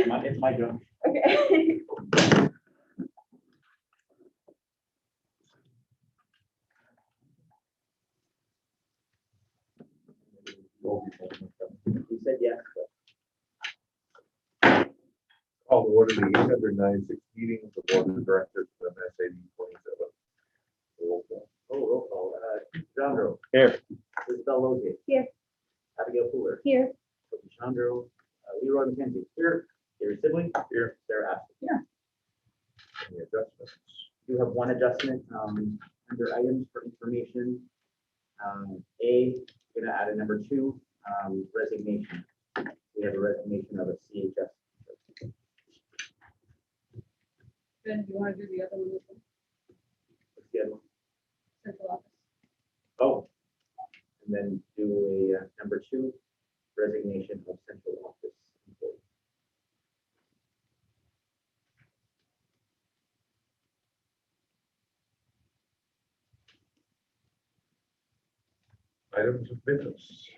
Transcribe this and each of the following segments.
It's my job. Okay. He said yes. Call to order the 896 meeting of the board of directors of MSAD27. Roll call. Oh, roll call. John Rowe. Here. Isabel Lozier. Here. Abigail Fuller. Here. Chandro. Leroy McKenzie. Here. Gary Sibley. Here. Sarah Ashley. Here. Any adjustments? You have one adjustment under items for information. A, we're gonna add a number 2, resignation. We have a resignation of a CHS. Ben, do you want to do the other one with them? What's the other one? Central office? Oh, and then do a number 2, resignation of central office employee. Items of business.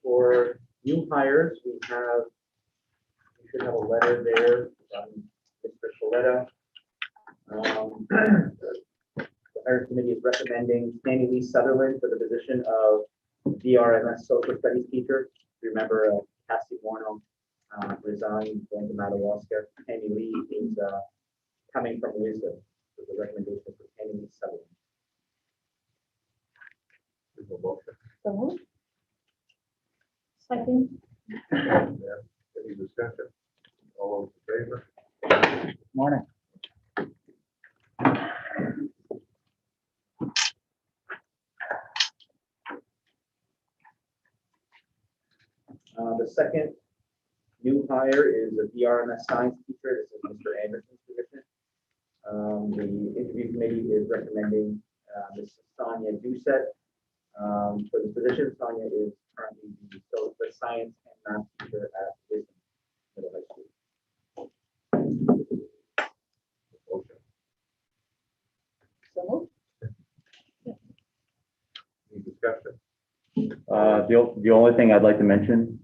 For new hires, we should have a letter there from Mr. Coletta. The hire committee is recommending Sandy Lee Sutherland for the position of DRMS social studies teacher. Remember, Cassie Morno resigned, going to Madawaska. Sandy Lee is coming from Wisdom. So the recommendation for Sandy Lee Sutherland. Is there a motion? So moved. Second. Any discussion? All those in favor? Morning. The second new hire is a DRMS science teacher. This is Mr. Anderson's position. The interview committee is recommending Ms. Sonia Doucette for the position. Sonia is currently the science and math teacher at Wisdom Middle High School. Motion. So moved. Any discussion? The only thing I'd like to mention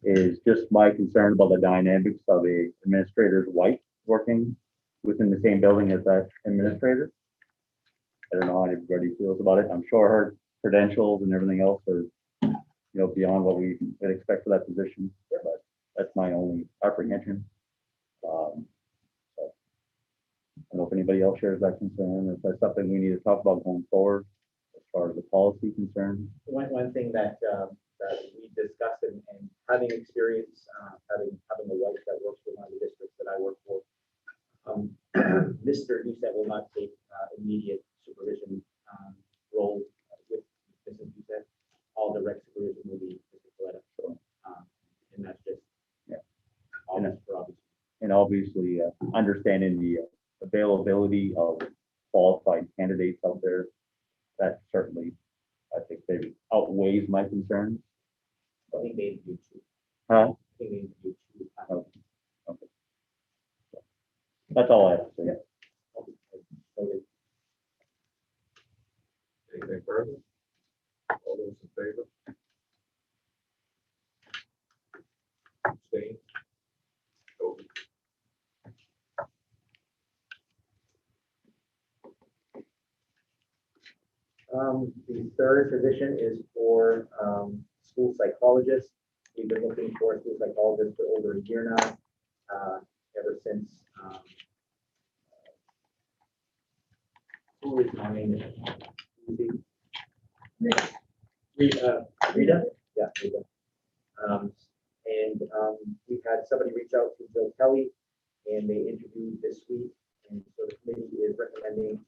is just my concern about the dynamics of a administrator's wife working within the same building as that administrator. I don't know how everybody feels about it. I'm sure her credentials and everything else are, beyond what we would expect for that position. But that's my only apprehension. So, I don't know if anybody else shares that concern, or if that's something we need to talk about going forward as far as the policy concern. One thing that we discussed and having experience, having a wife that works for one of the districts that I work for, Mr. Doucette will not take immediate supervision role with Mrs. Doucette. All direct supervision will be Mr. Coletta. And that's just obvious for obvious. And obviously, understanding the availability of qualified candidates out there, that certainly, I think, maybe outweighs my concerns. I think they do too. Huh? I think they do too. Okay. That's all I have to say. Anything further? All those in favor? Abstain? Voted. The third position is for school psychologist. We've been looking for a school psychologist for over a year now, ever since. Who is my name? Rita? Yeah, Rita. We've had somebody reach out to Bill Kelly, and they interviewed this week. And so the committee is recommending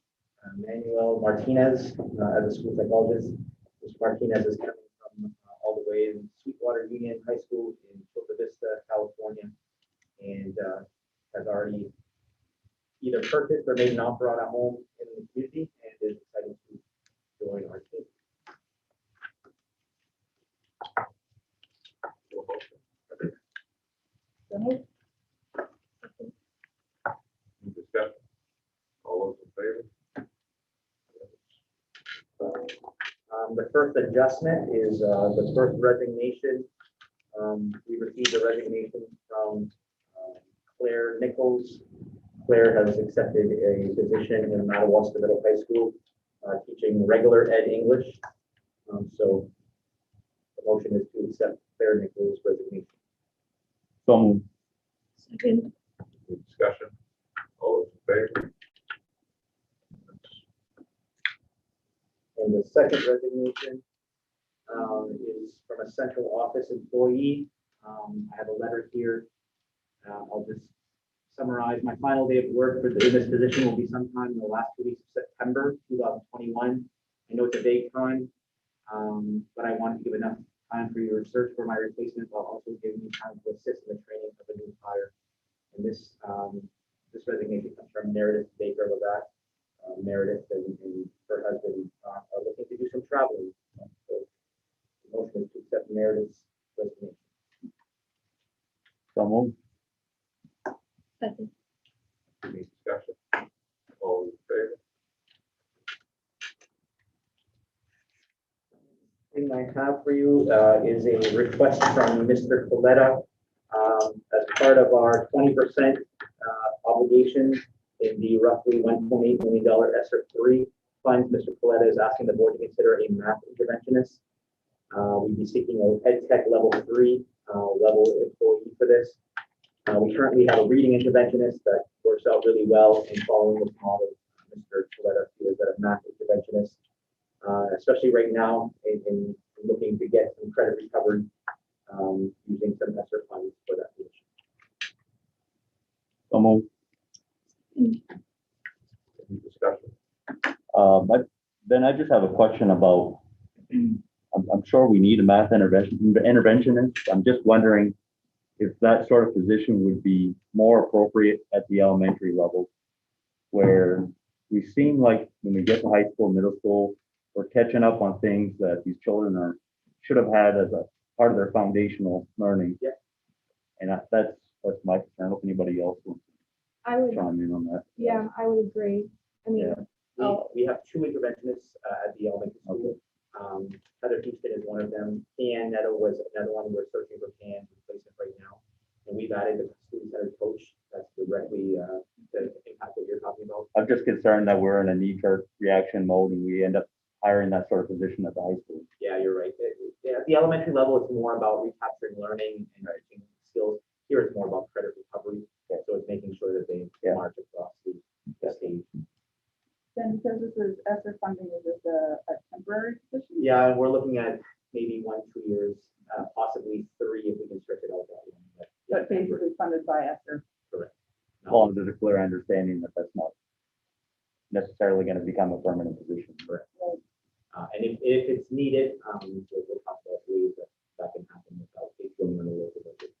Manuel Martinez as a school psychologist. Mr. Martinez is coming from all the way in Sweetwater Union High School in Chula Vista, California, and has already either purchased or made an offer on a home in the community and is excited to join our team. So moved. Any discussion? All those in favor? The first adjustment is the first resignation We received a resignation from Claire Nichols. Claire has accepted a position in Madawaska Middle High School, teaching regular ed English. So the motion is to accept Claire Nichols' resignation. So Second. Any discussion? All those in favor? And the second resignation is from a central office employee. I have a letter here. I'll just summarize. My final day of work in this position will be sometime in the last 2 weeks of September 2021. I know it's a vague time, but I wanted to give enough time for your search for my replacement while also giving you time to assist in the training of a new hire. And this resignation comes from Meredith Baker Levat. Meredith and her husband are looking to do some traveling. So the motion is to accept Meredith's resignation. so moved. Second. Any discussion? All those in favor? Thing I have for you is a request from Mr. Coletta as part of our 20% obligation in the roughly $1.8 million ESSER 3 funds. Mr. Coletta is asking the board to consider a math interventionist. We'd be seeking a Ed Tech level 3 level employee for this. We currently have a reading interventionist that works out really well in following this model. Mr. Coletta feels that a math interventionist, especially right now in looking to get some credit recovery using some ESSER funds for that position. So moved. Any discussion? But then I just have a question about, I'm sure we need a math interventionist. I'm just wondering if that sort of position would be more appropriate at the elementary level, where we seem like when we get to high school, middle school, we're catching up on things that these children should have had as a part of their foundational learning. Yeah. And that's my concern. I don't know if anybody else wants I to would, chime in on that. yeah, I would agree. I mean, Yeah. We have 2 interventionists at the elementary school. Heather Houston is one of them. Ann Netto was another one. We're searching for Ann replacement right now. And we've added the student-centered coach that's directly to impact what you're talking about. I'm just concerned that we're in a knee-jerk reaction mode and we end up hiring that sort of position at the high school. Yeah, you're right. At the elementary level, it's more about recapturing learning and teaching skills. Here, it's more about credit recovery. Yeah. So it's making sure that they Yeah. march across the stage. Then because this is ESSER funding, is this a temporary position? Yeah, and we're looking at maybe 1-2 years, possibly 3 if we can stretch it out that long. Yeah, But basically funded by ESSER. correct. As long as there's a clear understanding that that's not necessarily going to become a permanent position. Correct. And if it's needed, we'll talk about ways that can happen without it going on the local budget.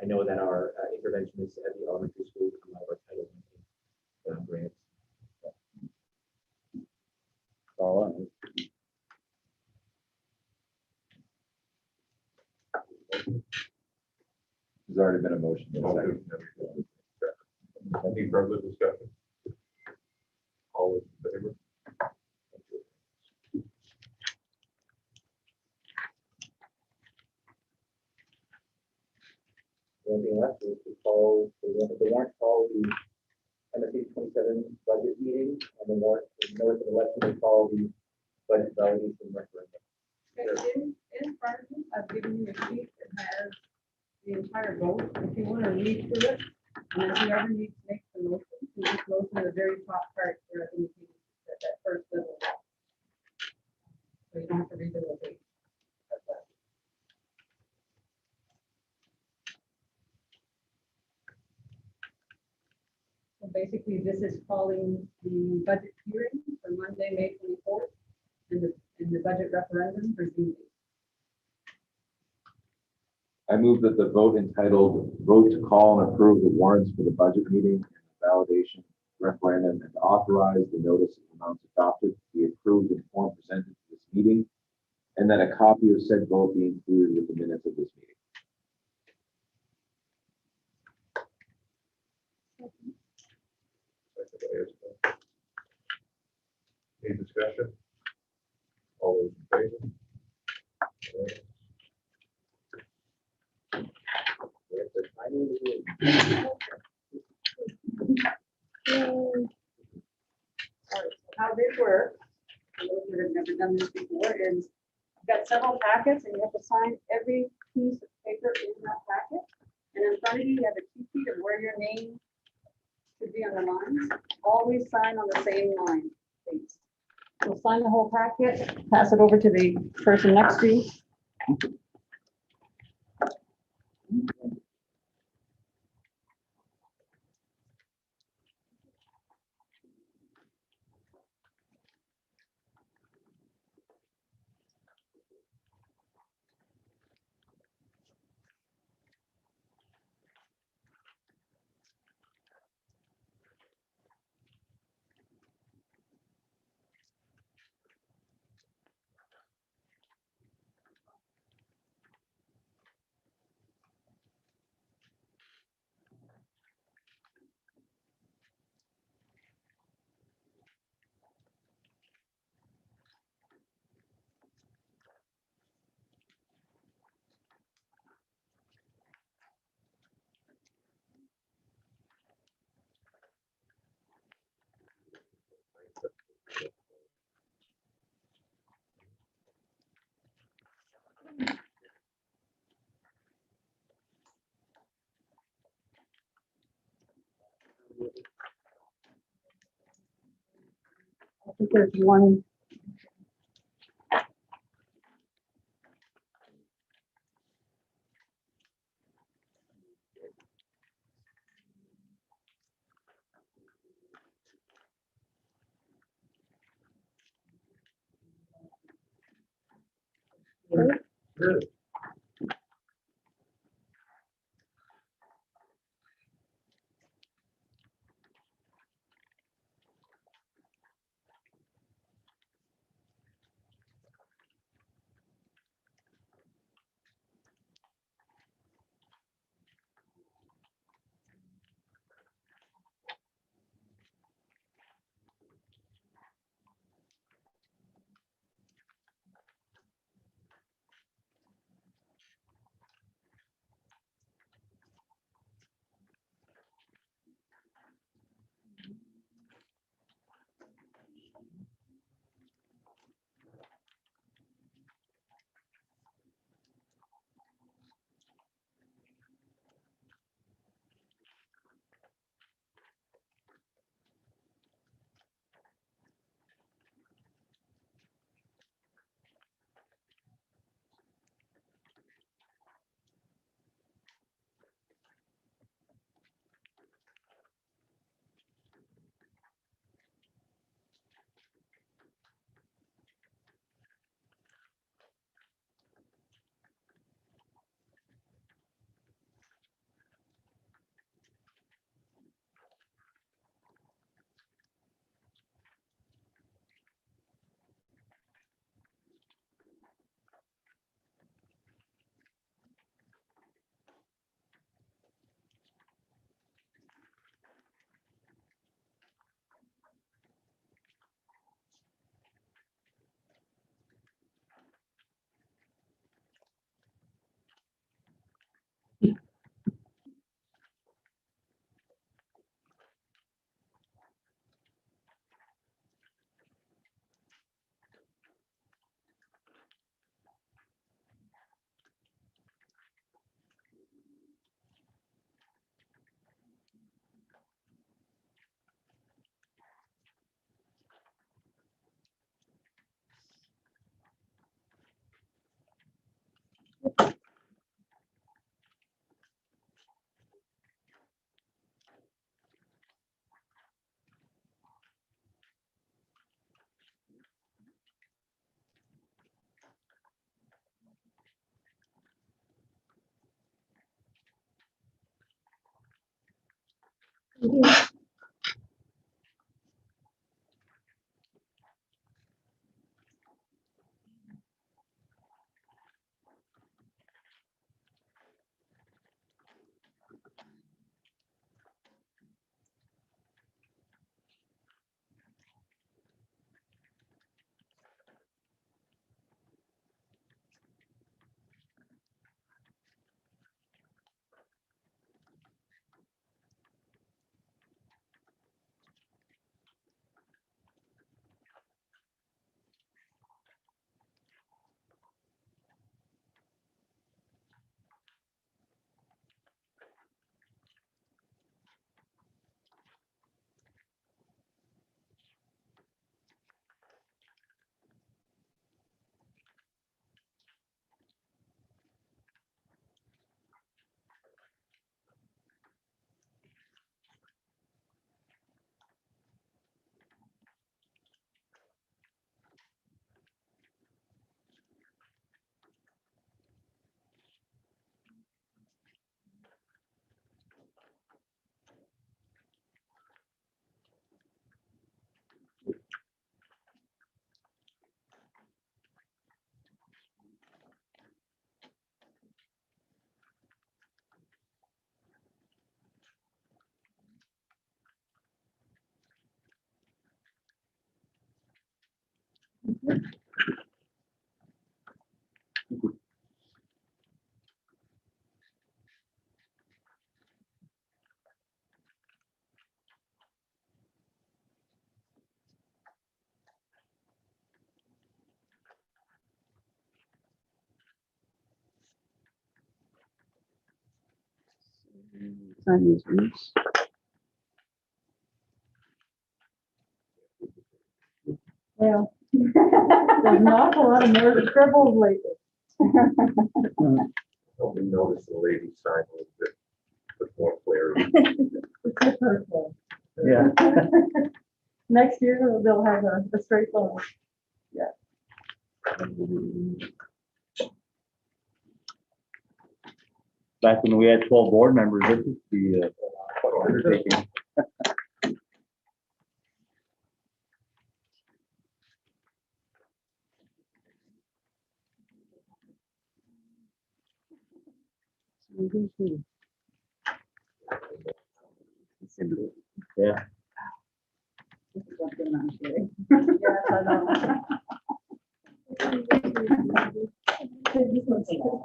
I know that our interventionists at the elementary school come out of our Title I grants. So, There's already been a motion. in a second. Any further discussion? All those in favor? The only thing left is to call, the warrant call the MSAD27 budget meeting, and the warrant, the notice of election, we call the budget validation referendum. Okay, in front of you, I've given you a sheet that has the entire vote. If you want to read through it, and if you ever need to make the motion, you just go to the very top part where it indicates that first level. So you don't have to read the whole page. That's that. So basically, this is calling the budget hearing for Monday, May 24th, and the budget referendum for June 8th. I move that the vote entitled "Vote to Call and Approve the Warrants for the Budget Meeting and the Validation Referendum and to Authorize the Notice of Amounts Adopted be approved in form presented to this meeting, and that a copy of said vote be included with the minutes of this meeting." Second by Isabel. Any discussion? All those in favor? done this before, is you've got several packets and you have to sign every piece of paper in that packet. And in front of you, you have a cheat sheet of where your name should be on the lines. Always sign on the same line, please. So sign the whole packet, pass it over to the person next to you. I think there's one. Sign these ones. Well, there's not a lot of more scribbles lately. Only notice the lady sign a little bit with more clarity. It's just hurtful. Yeah. Next year, they'll have a straight line. Back when we had 12 board members, this is the undertaking. Yeah. This is what they're not doing. Yes, I know.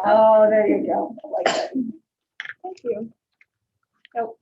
Oh, there you go. I like that. Thank you. Oh,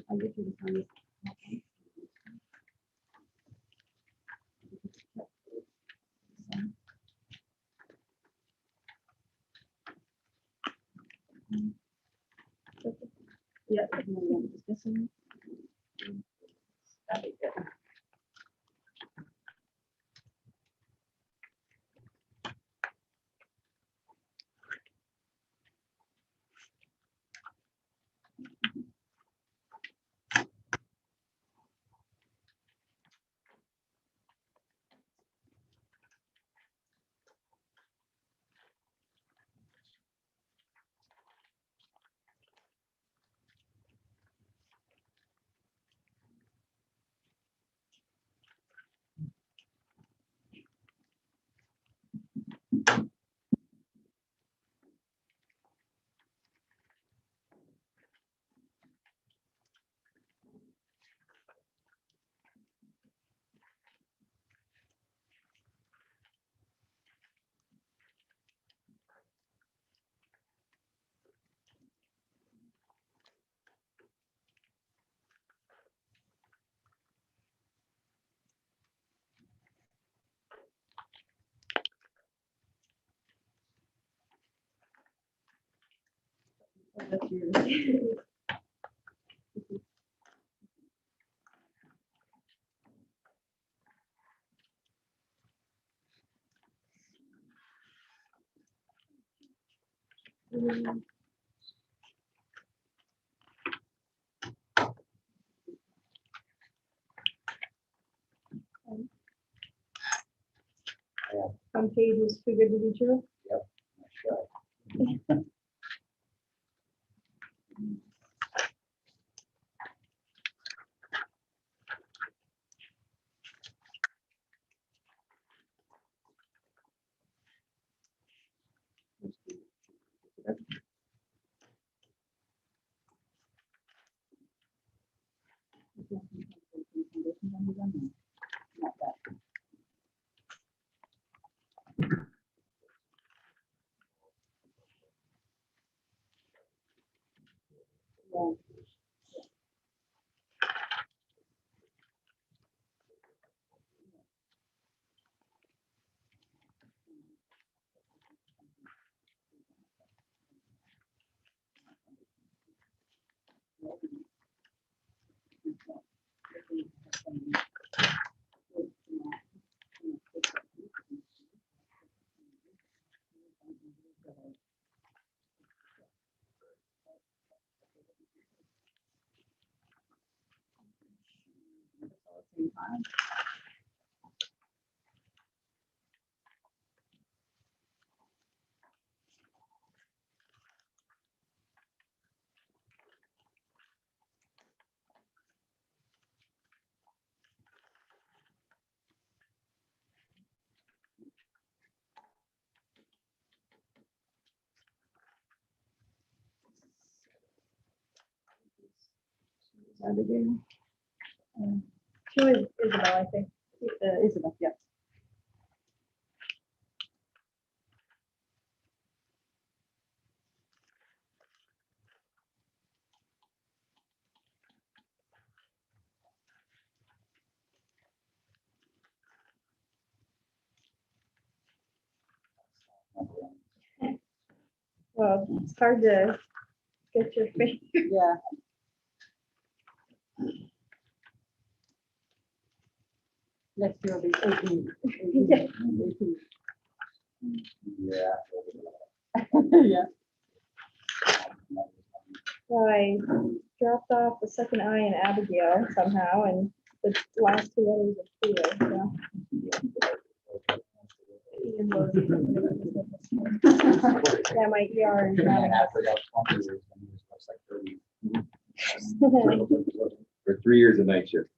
I'll get you to sign this. Yeah. This one. That'd be good. That's yours. some pages too good to be true. Sure. She was Isabel, I think. Isabel, yeah. Well, it's hard to get your face. Yeah. Next year will be 18. Yeah. Yeah. Yeah. Well, I dropped off the second eye in Abigail somehow, and the last two letters are clear, so. Yeah, my ER is For 3 years of night shift.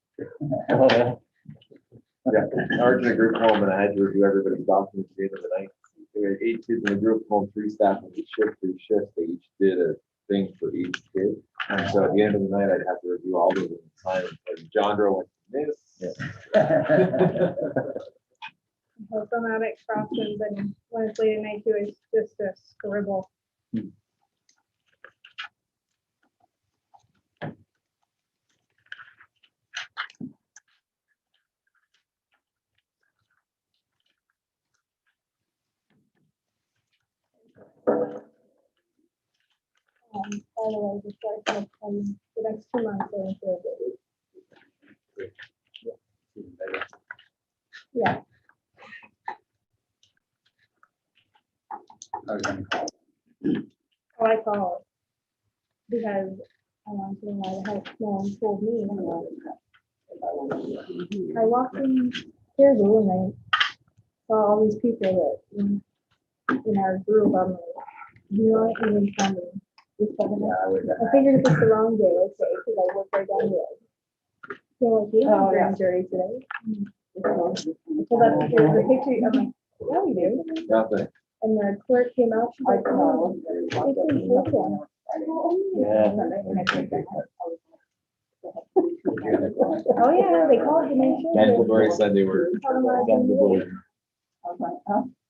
Yeah, Sergeant a group home and I had to review everybody's documents at the end of the night. There were 8 kids in the group home, 3 staff on each shift, 3 shifts. They each did a thing for each kid. And so at the end of the night, I'd have to review all of them and sign. And John Doe went, this. Automatic crossings, and when it's late at night too, it's just a scribble. By the way, just like, the next 2 months are into it. Yeah. Oh, I called because I wanted to know why the heck no one told me. I walked in here and I saw all these people that in our group. I'm like, you know what, even tell me. I figured if it's the wrong day, okay, because I work right down here. They're like, you have a grand jury today. So that's the picture. I'm like, yeah, we do. Nothing. And the clerk came out, she's like, oh, it's in Brooklyn. Yeah. Oh, yeah, they called to make sure. Mandatory Sunday work. Oh,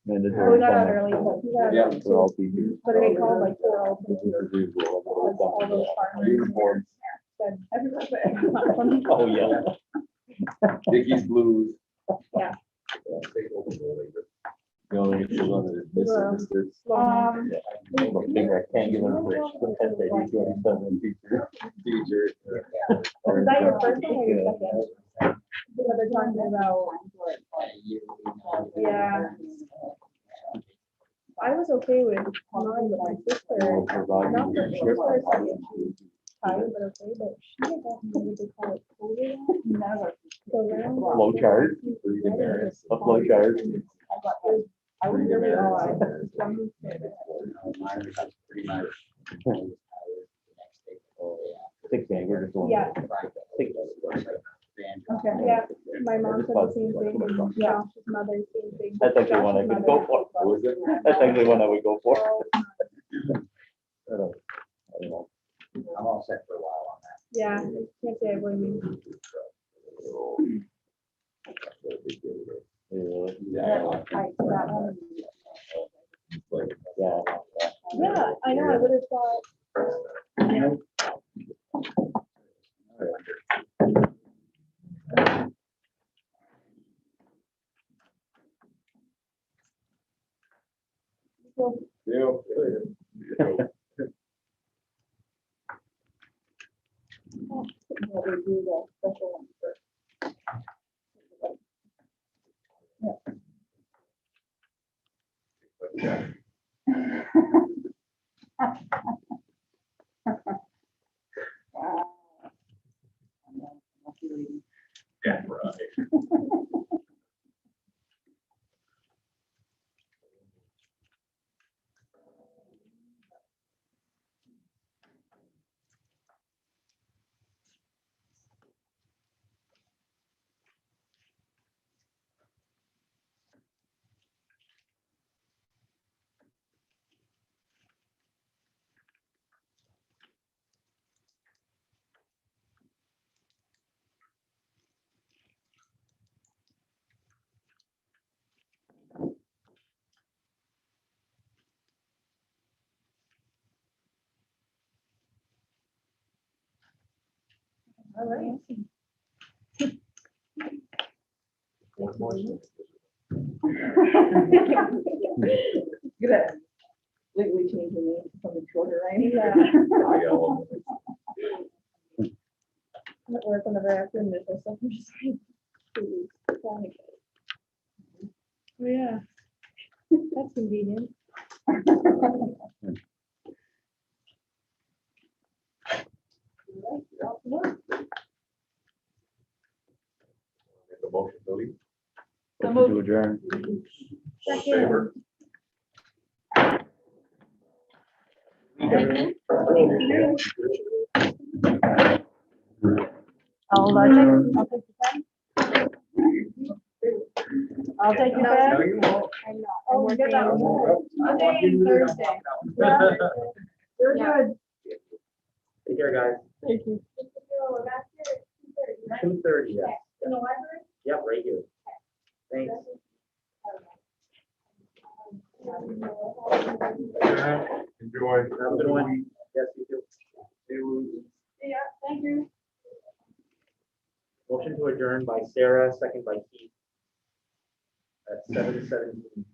we got out early, but we got Yeah. out too. But they called like 4 hours. All those farmers Uniforms. said, Oh, yeah. Dickies Blues. Yeah. The only issue on it is missing Big rectangular bridge. teacher. Was that your first one or your second? Yeah, they're talking about, yeah. I was okay with mine, but my sister, not that she was tired, but okay, but she had got what they call it, COVID. So around. Flow chart. A flow chart. I was really odd. Six days, we're just going. Yeah. Six. Okay. Yeah, my mom said the same thing, and Josh's mother, same thing. That's actually one I Josh's could mother- go for. That's actually one I would go for. I don't know. I'm all set for a while on that. Yeah, I can't say I blame you. Yeah. Yeah, I know, I would have thought, So, What we do the special one first. Wow. I know, lucky lady. Yeah, right. all right. One more. Good at legally changing the name to something shorter, right? Yeah. Yellow. I'm at work whenever I have to initial stuff, I'm just like, please, thank you. Oh, yeah. That's convenient. Make a motion, Billy. Motion to adjourn. All in favor? I'll take your pen. No, you won't. I'm not. Oh, you get that I'm one. working. Monday and Thursday. You're Yeah. good. Take care, guys. Thank you. 2:30, yes. In the library? Yep, right here. Thanks. Enjoy. Have a good one. Yes, you too. Yeah, thank you. Motion to adjourn by Sarah, second by Keith. At 7:17.